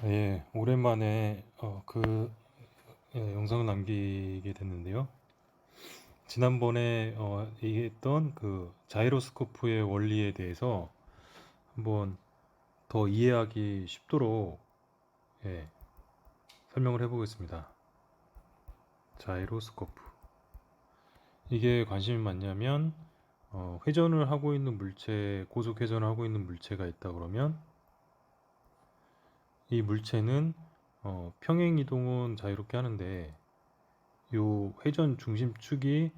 예, 오랜만에 영상을 남기게 됐는데요. 지난번에 얘기했던 그 자이로스코프의 원리에 대해서 한번 더 이해하기 쉽도록 예, 설명을 해보겠습니다. 자이로스코프. 이게 관심이 많냐면 회전을 하고 있는 물체, 고속 회전을 하고 있는 물체가 있다 그러면 이 물체는 평행 이동은 자유롭게 하는데 요 회전 중심축이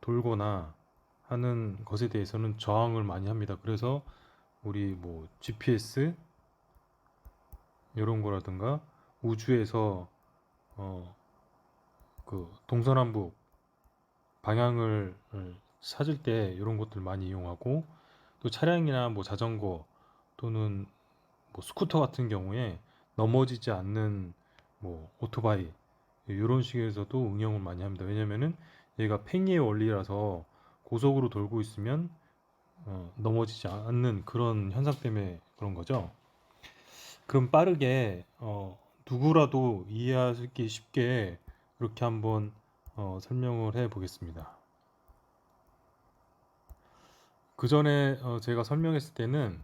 돌거나 하는 것에 대해서는 저항을 많이 합니다. 그래서 우리 뭐 GPS 이런 거라든가 우주에서 어, 그 동서남북 방향을 찾을 때 이런 것들 많이 이용하고, 또 차량이나 뭐 자전거 또는 뭐 스쿠터 같은 경우에 넘어지지 않는 뭐 오토바이 이런 식에서도 응용을 많이 합니다. 왜냐면은 얘가 팽이의 원리라서 고속으로 돌고 있으면 넘어지지 않는 그런 현상 때문에 그런 거죠. 그럼 빠르게 누구라도 이해하기 쉽게 그렇게 한번 설명을 해 보겠습니다. 그 전에 제가 설명했을 때는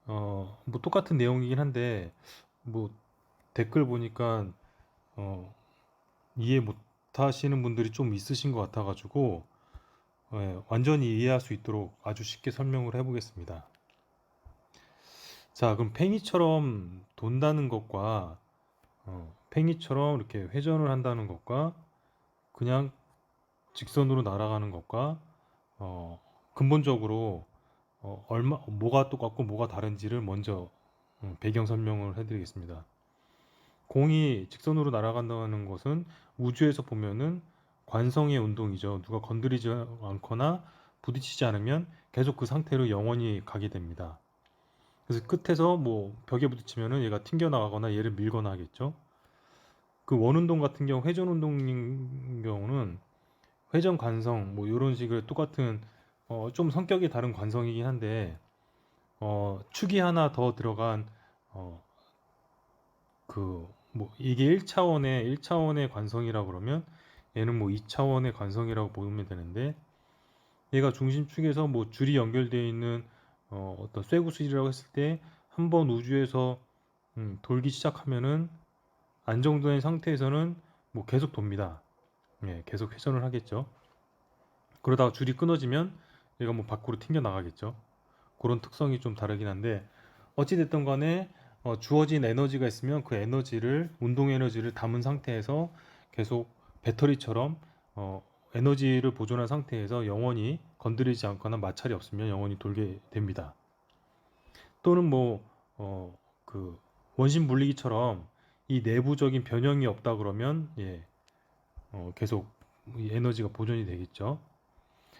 뭐 똑같은 내용이긴 한데 뭐 댓글 보니까 어, 이해 못 하시는 분들이 좀 있으신 것 같아가지고 완전히 이해할 수 있도록 아주 쉽게 설명을 해보겠습니다. 자, 그럼 팽이처럼 돈다는 것과 팽이처럼 이렇게 회전을 한다는 것과 그냥 직선으로 날아가는 것과 어, 근본적으로 뭐가 똑같고 뭐가 다른지를 먼저 배경 설명을 해드리겠습니다. 공이 직선으로 날아간다는 것은 우주에서 보면은 관성의 운동이죠. 누가 건드리지 않거나 부딪히지 않으면 계속 그 상태로 영원히 가게 됩니다. 그래서 끝에서 뭐 벽에 부딪히면은 얘가 튕겨나가거나 얘를 밀거나 하겠죠. 그 원운동 같은 경우, 회전 운동인 경우는 회전 관성 뭐 이런 식의 똑같은 좀 성격이 다른 관성이긴 한데 축이 하나 더 들어간 어, 그 뭐 이게 1차원의 관성이라고 그러면 얘는 뭐 2차원의 관성이라고 보면 되는데, 얘가 중심축에서 뭐 줄이 연결되어 있는 어떤 쇠구슬이라고 했을 때 한 번 우주에서 돌기 시작하면은 안정된 상태에서는 뭐 계속 돕니다. 예, 계속 회전을 하겠죠. 그러다가 줄이 끊어지면 얘가 뭐 밖으로 튕겨 나가겠죠. 그런 특성이 좀 다르긴 한데, 어찌됐든 간에 주어진 에너지가 있으면 그 에너지를, 운동 에너지를 담은 상태에서 계속 배터리처럼 어, 에너지를 보존한 상태에서 영원히 건드리지 않거나 마찰이 없으면 영원히 돌게 됩니다. 또는 뭐 그 원심 물리기처럼 이 내부적인 변형이 없다 그러면 계속 이 에너지가 보존이 되겠죠.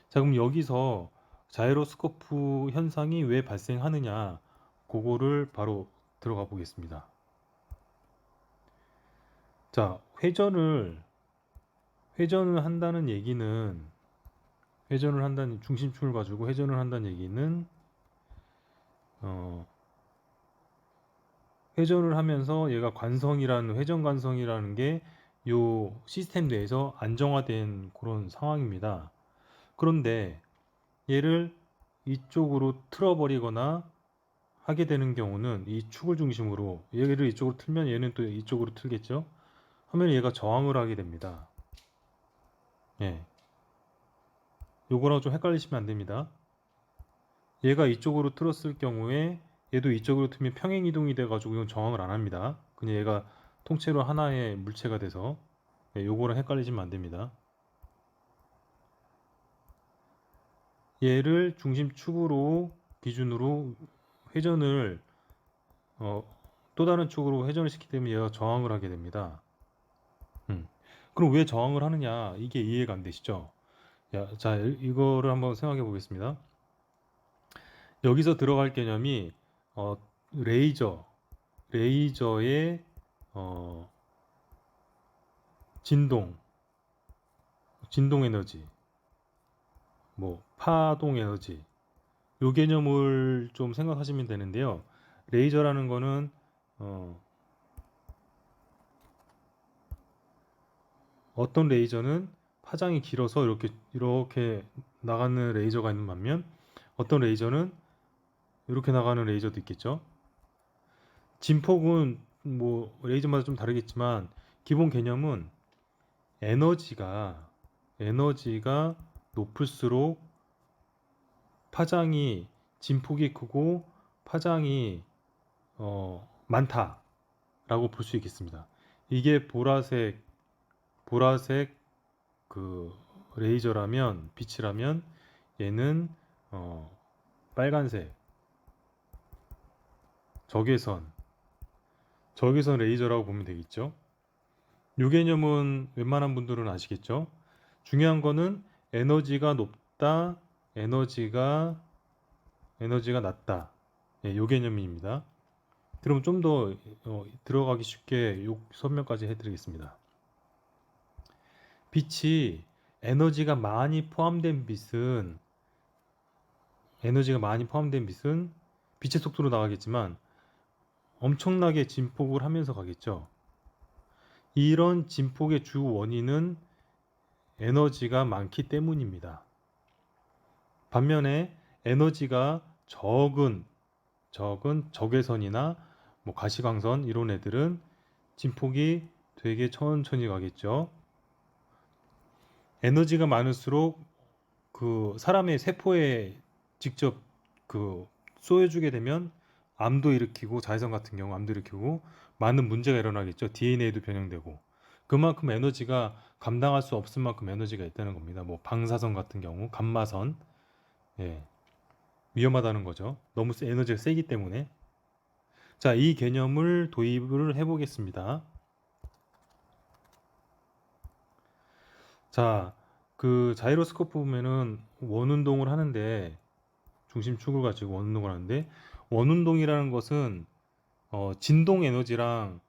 자, 그럼 여기서 자이로스코프 현상이 왜 발생하느냐, 그거를 바로 들어가 보겠습니다. 자, 회전을 한다는 얘기는, 중심축을 가지고 회전을 한다는 얘기는 어, 회전을 하면서 얘가 회전 관성이라는 게 요 시스템 내에서 안정화된 그런 상황입니다. 그런데 얘를 이쪽으로 틀어버리거나 하게 되는 경우는, 이 축을 중심으로 얘를 이쪽으로 틀면 얘는 또 이쪽으로 틀겠죠. 하면 얘가 저항을 하게 됩니다. 예, 요거랑 좀 헷갈리시면 안 됩니다. 얘가 이쪽으로 틀었을 경우에 얘도 이쪽으로 틀면 평행 이동이 돼가지고 이건 저항을 안 합니다. 그냥 얘가 통째로 하나의 물체가 돼서, 요거랑 헷갈리시면 안 됩니다. 얘를 중심축으로 기준으로 회전을 어, 또 다른 축으로 회전을 시키기 때문에 얘가 저항을 하게 됩니다. 그럼 왜 저항을 하느냐? 이게 이해가 안 되시죠? 자, 이거를 한번 생각해 보겠습니다. 여기서 들어갈 개념이 어, 레이저, 레이저의 어, 진동, 진동 에너지, 뭐 파동 에너지, 요 개념을 좀 생각하시면 되는데요. 레이저라는 거는 어, 어떤 레이저는 파장이 길어서 이렇게 나가는 레이저가 있는 반면 어떤 레이저는 이렇게 나가는 레이저도 있겠죠. 진폭은 뭐 레이저마다 좀 다르겠지만 기본 개념은 에너지가 높을수록 파장이 진폭이 크고 파장이 많다라고 볼 수 있겠습니다. 이게 보라색 그 레이저라면 빛이라면 얘는 빨간색 적외선 레이저라고 보면 되겠죠. 이 개념은 웬만한 분들은 아시겠죠. 중요한 거는 에너지가 높다, 에너지가 낮다. 예, 요 개념입니다. 그럼 좀 더 들어가기 쉽게 요 설명까지 해드리겠습니다. 빛이 에너지가 많이 포함된 빛은 빛의 속도로 나가겠지만 엄청나게 진폭을 하면서 가겠죠. 이런 진폭의 주 원인은 에너지가 많기 때문입니다. 반면에 에너지가 적은 적외선이나 뭐 가시광선 이런 애들은 진폭이 되게 천천히 가겠죠. 에너지가 많을수록 그 사람의 세포에 직접 그 쏘여주게 되면 암도 일으키고 자외선 같은 경우 암도 일으키고 많은 문제가 일어나겠죠. DNA도 변형되고 그만큼 에너지가 감당할 수 없을 만큼 에너지가 있다는 겁니다. 뭐 방사선 같은 경우 감마선 예, 위험하다는 거죠. 너무 에너지가 세기 때문에. 자, 이 개념을 도입을 해보겠습니다. 자, 그 자이로스코프 보면은 원운동을 하는데 중심축을 가지고 원운동을 하는데 원운동이라는 것은 진동 에너지랑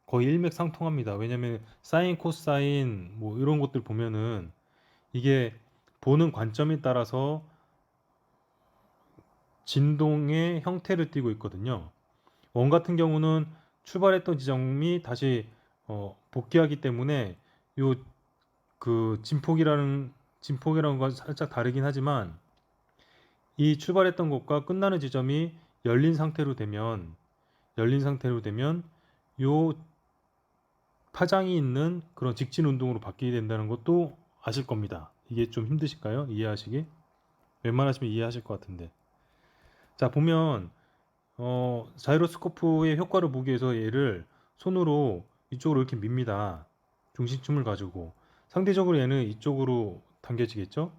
거의 일맥상통합니다. 왜냐면 사인, 코사인 뭐 이런 것들 보면은 이게 보는 관점에 따라서 진동의 형태를 띠고 있거든요. 원 같은 경우는 출발했던 지점이 다시 복귀하기 때문에 요 그 진폭이라는 건 살짝 다르긴 하지만 이 출발했던 곳과 끝나는 지점이 열린 상태로 되면 요 파장이 있는 그런 직진 운동으로 바뀌게 된다는 것도 아실 겁니다. 이게 좀 힘드실까요? 이해하시기? 웬만하시면 이해하실 것 같은데. 자, 보면 자이로스코프의 효과를 보기 위해서 얘를 손으로 이쪽으로 이렇게 밉니다. 중심춤을 가지고. 상대적으로 얘는 이쪽으로 당겨지겠죠?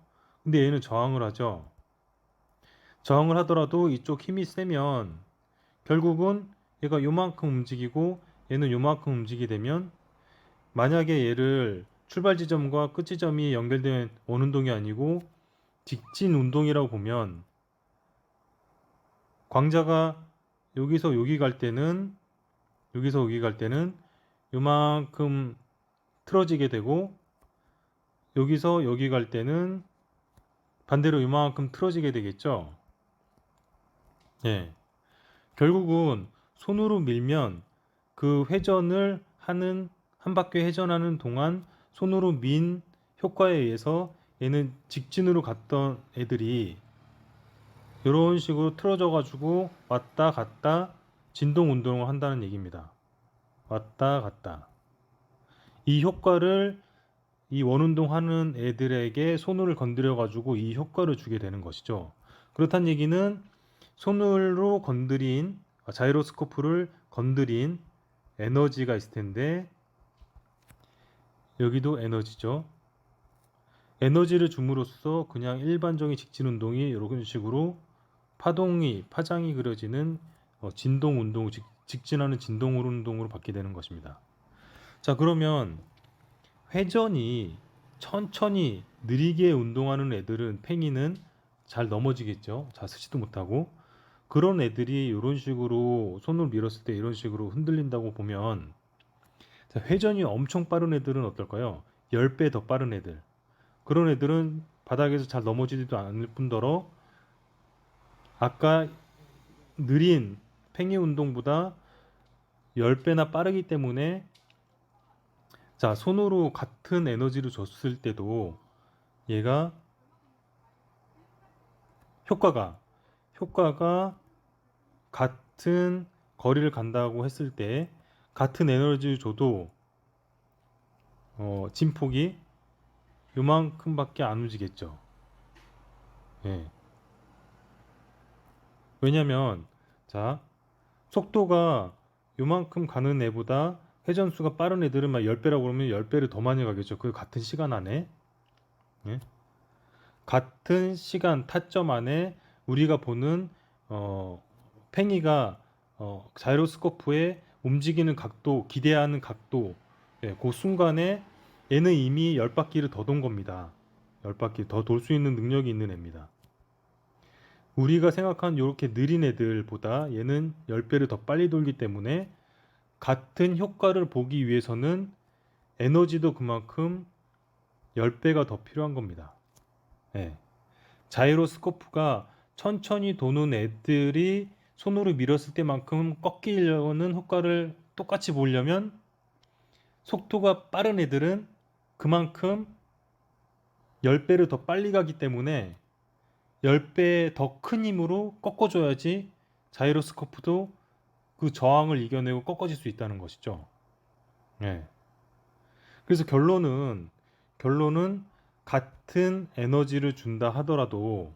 근데 얘는 저항을 하죠. 저항을 하더라도 이쪽 힘이 세면 결국은 얘가 요만큼 움직이고 얘는 요만큼 움직이게 되면 만약에 얘를 출발 지점과 끝 지점이 연결된 원운동이 아니고 직진 운동이라고 보면 광자가 여기서 여기 갈 때는 요만큼 틀어지게 되고 여기서 여기 갈 때는 반대로 요만큼 틀어지게 되겠죠. 예. 결국은 손으로 밀면 그 회전을 하는 한 바퀴 회전하는 동안 손으로 민 효과에 의해서 얘는 직진으로 갔던 애들이 이런 식으로 틀어져 가지고 왔다 갔다 진동 운동을 한다는 얘기입니다. 왔다 갔다. 이 효과를 이 원운동 하는 애들에게 손을 건드려 가지고 이 효과를 주게 되는 것이죠. 그렇다는 얘기는 손으로 건드린 자이로스코프를 건드린 에너지가 있을 텐데 여기도 에너지죠. 에너지를 줌으로써 그냥 일반적인 직진 운동이 이런 식으로 파장이 그려지는 진동 운동, 직진하는 진동 운동으로 받게 되는 것입니다. 자, 그러면 회전이 천천히 느리게 운동하는 애들은 팽이는 잘 넘어지겠죠. 자, 쓰지도 못하고 그런 애들이 이런 식으로 손을 밀었을 때 이런 식으로 흔들린다고 보면 자, 회전이 엄청 빠른 애들은 어떨까요? 10배 더 빠른 애들. 그런 애들은 바닥에서 잘 넘어지지도 않을 뿐더러 아까 느린 팽이 운동보다 10배나 빠르기 때문에 자, 손으로 같은 에너지를 줬을 때도 얘가 효과가 같은 거리를 간다고 했을 때 같은 에너지를 줘도 진폭이 요만큼밖에 안 움직였죠. 예. 왜냐면 자, 속도가 요만큼 가는 애보다 회전수가 빠른 애들은 막 10배라고 그러면 10배를 더 많이 가겠죠. 그 같은 시간 안에. 예? 같은 시간 타점 안에 우리가 보는 팽이가 자이로스코프의 움직이는 각도, 기대하는 각도, 그 순간에 얘는 이미 10바퀴를 더 돈 겁니다. 10바퀴 더 돌 수 있는 능력이 있는 애입니다. 우리가 생각한 이렇게 느린 애들보다 얘는 10배를 더 빨리 돌기 때문에 같은 효과를 보기 위해서는 에너지도 그만큼 10배가 더 필요한 겁니다. 예. 자이로스코프가 천천히 도는 애들이 손으로 밀었을 때만큼 꺾이려는 효과를 똑같이 보려면 속도가 빠른 애들은 그만큼 10배를 더 빨리 가기 때문에 10배 더 큰 힘으로 꺾어줘야지 자이로스코프도 그 저항을 이겨내고 꺾어질 수 있다는 것이죠. 네. 그래서 결론은 같은 에너지를 준다 하더라도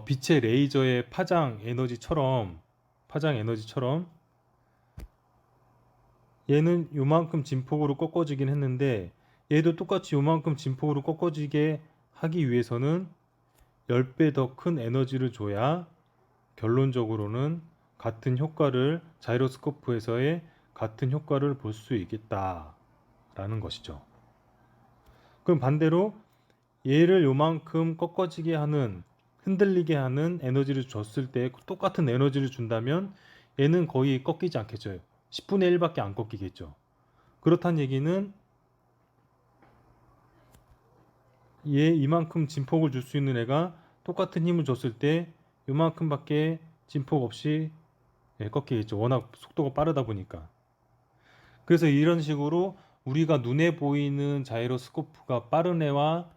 빛의 레이저의 파장 에너지처럼 얘는 요만큼 진폭으로 꺾어지긴 했는데 얘도 똑같이 요만큼 진폭으로 꺾어지게 하기 위해서는 10배 더 큰 에너지를 줘야 결론적으로는 자이로스코프에서의 같은 효과를 볼 수 있겠다라는 것이죠. 그럼 반대로 얘를 요만큼 꺾어지게 하는, 흔들리게 하는 에너지를 줬을 때 똑같은 에너지를 준다면 얘는 거의 꺾이지 않겠죠. 10분의 1밖에 안 꺾이겠죠. 그렇다는 얘기는 얘 이만큼 진폭을 줄 수 있는 애가 똑같은 힘을 줬을 때 요만큼밖에 진폭 없이 꺾이겠죠. 워낙 속도가 빠르다 보니까. 그래서 이런 식으로 우리가 눈에 보이는 자이로스코프가 빠른 애와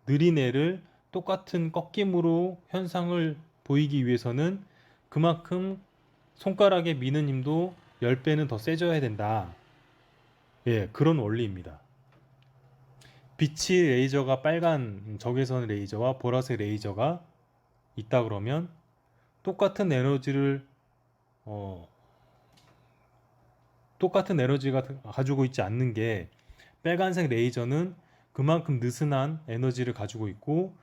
느린 애를 똑같은 꺾임으로 현상을 보이기 위해서는 그만큼 손가락에 미는 힘도 10배는 더 세져야 된다. 예, 그런 원리입니다. 빛이 레이저가 빨간 적외선 레이저와 보라색 레이저가 있다 그러면 똑같은 에너지를 어, 똑같은 에너지가 가지고 있지 않는 게 빨간색 레이저는 그만큼 느슨한 에너지를 가지고 있고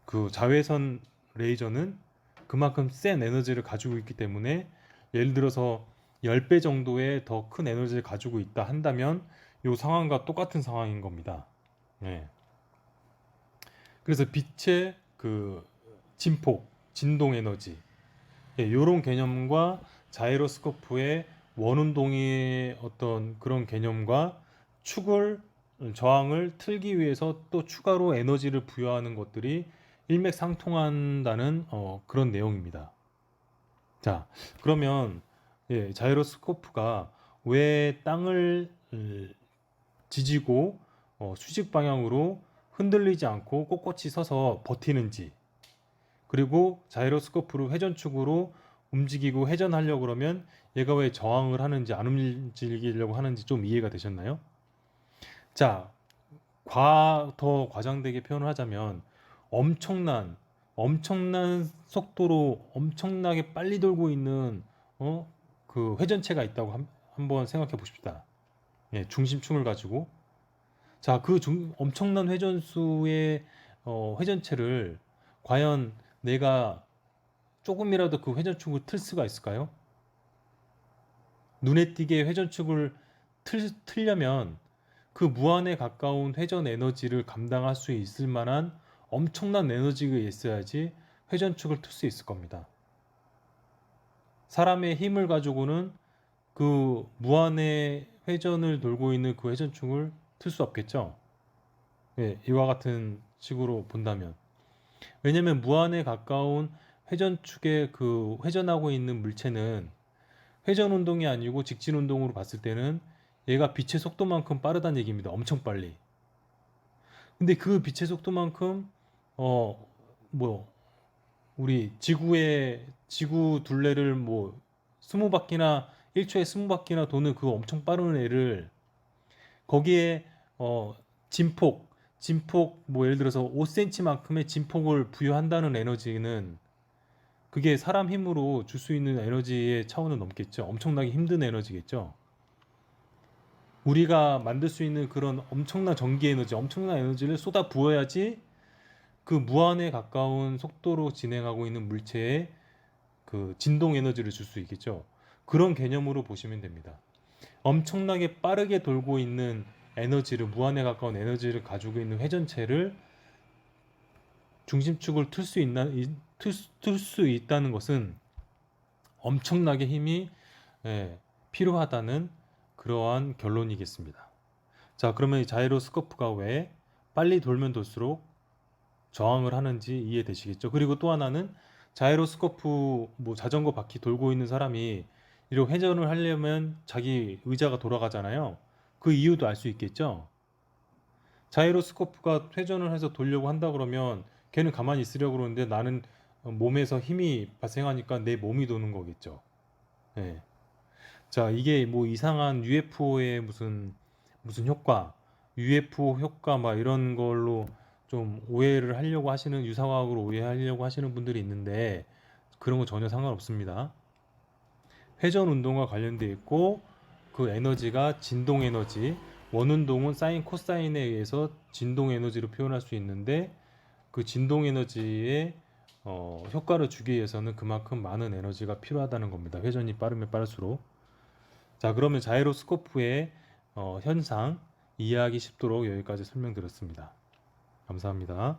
그 자외선 레이저는 그만큼 센 에너지를 가지고 있기 때문에 예를 들어서 10배 정도의 더 큰 에너지를 가지고 있다 한다면 이 상황과 똑같은 상황인 겁니다. 예. 그래서 빛의 그 진폭, 진동 에너지 이런 개념과 자이로스코프의 원운동의 어떤 그런 개념과 저항을 틀기 위해서 또 추가로 에너지를 부여하는 것들이 일맥상통한다는 그런 내용입니다. 자, 그러면 자이로스코프가 왜 땅을 지지고 수직 방향으로 흔들리지 않고 꼿꼿이 서서 버티는지, 그리고 자이로스코프를 회전축으로 움직이고 회전하려고 그러면 얘가 왜 저항을 하는지 안 움직이려고 하는지 좀 이해가 되셨나요? 자, 더 과장되게 표현을 하자면 엄청난 속도로 엄청나게 빨리 돌고 있는 그 회전체가 있다고 한번 생각해 보십시다. 예, 중심축을 가지고 자, 엄청난 회전수의 회전체를 과연 내가 조금이라도 그 회전축을 틀 수가 있을까요? 눈에 띄게 회전축을 틀려면 그 무한에 가까운 회전 에너지를 감당할 수 있을 만한 엄청난 에너지가 있어야지 회전축을 틀 수 있을 겁니다. 사람의 힘을 가지고는 그 무한의 회전을 돌고 있는 그 회전축을 틀 수 없겠죠. 예, 이와 같은 식으로 본다면. 왜냐면 무한에 가까운 회전축에 그 회전하고 있는 물체는 회전 운동이 아니고 직진 운동으로 봤을 때는 얘가 빛의 속도만큼 빠르다는 얘기입니다. 엄청 빨리. 근데 그 빛의 속도만큼 어 뭐 우리 지구 둘레를 뭐 20바퀴나 1초에 20바퀴나 도는 그 엄청 빠른 애를 거기에 어 진폭 뭐 예를 들어서 5cm만큼의 진폭을 부여한다는 에너지는 그게 사람 힘으로 줄 수 있는 에너지의 차원은 넘겠죠. 엄청나게 힘든 에너지겠죠. 우리가 만들 수 있는 그런 엄청난 전기 에너지, 엄청난 에너지를 쏟아 부어야지 그 무한에 가까운 속도로 진행하고 있는 물체에 그 진동 에너지를 줄 수 있겠죠. 그런 개념으로 보시면 됩니다. 엄청나게 빠르게 돌고 있는 에너지를 무한에 가까운 에너지를 가지고 있는 회전체를 중심축을 틀 수 있다는 것은 엄청나게 힘이 필요하다는 그러한 결론이겠습니다. 자, 그러면 이 자이로스코프가 왜 빨리 돌면 돌수록 저항을 하는지 이해되시겠죠? 그리고 또 하나는 자이로스코프 뭐 자전거 바퀴 돌고 있는 사람이 이렇게 회전을 하려면 자기 의자가 돌아가잖아요. 그 이유도 알 수 있겠죠? 자이로스코프가 회전을 해서 돌려고 한다 그러면 걔는 가만히 있으려고 그러는데 나는 몸에서 힘이 발생하니까 내 몸이 도는 거겠죠. 예. 자, 이게 뭐 이상한 UFO의 무슨 효과, UFO 효과 막 이런 걸로 좀 오해를 하려고 하시는 유사과학으로 오해하려고 하시는 분들이 있는데 그런 거 전혀 상관없습니다. 회전 운동과 관련돼 있고 그 에너지가 진동 에너지, 원운동은 사인 코사인에 의해서 진동 에너지로 표현할 수 있는데 그 진동 에너지의 효과를 주기 위해서는 그만큼 많은 에너지가 필요하다는 겁니다. 회전이 빠르면 빠를수록. 자, 그러면 자이로스코프의 현상 이해하기 쉽도록 여기까지 설명드렸습니다. 감사합니다.